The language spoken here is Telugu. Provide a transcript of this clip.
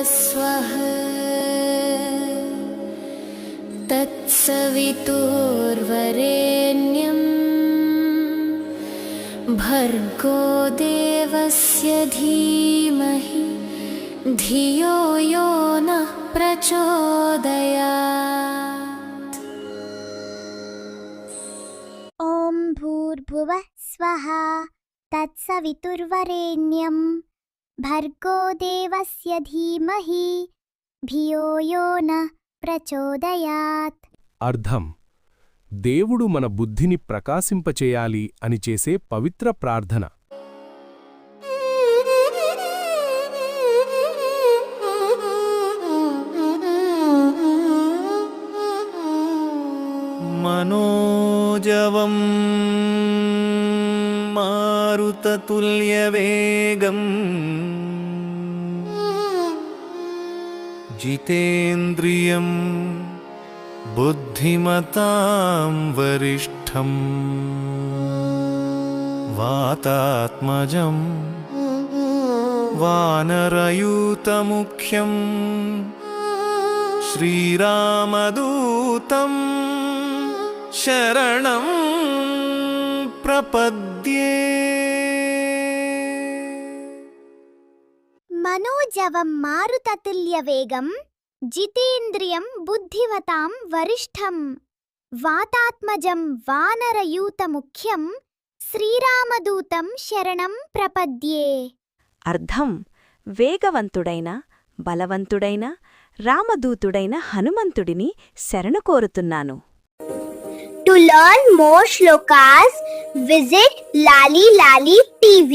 स्वः तत्सवितुर्वरेण्यं भर्गो देवस्य धीमहि धियो यो नः प्रचोदयात्। ॐ भूर्भुवः स्वः तत्सवितुर्वरेण्यं भर्गो देवस्य धीमहि धियो यो नः ప్రచోదయాత్. అర్థం: దేవుడు మన బుద్ధిని ప్రకాశింపచేయాలి అని చేసే పవిత్ర ప్రార్థన. మనోజవం మారుతతుల్యవేగం జితేంద్రియం బుద్ధిమతాం వరిష్టం వాతాత్మజం వానరయూతముఖ్యం శ్రీరామదూతం శరణం ప్రపద్యే. మనోజవం మారుతతుల్యవేగం జితేంద్రియం బుద్ధిమతాం వరిష్టం వాతాత్మజం వానరయూతముఖ్యం శ్రీరామదూతం శరణం ప్రపద్యే. అర్థం: వేగవంతుడైన బలవంతుడైన రామదూతుడైన హనుమంతుడిని శరణు కోరుతున్నాను. To learn more shlokas, visit Lali Lali TV.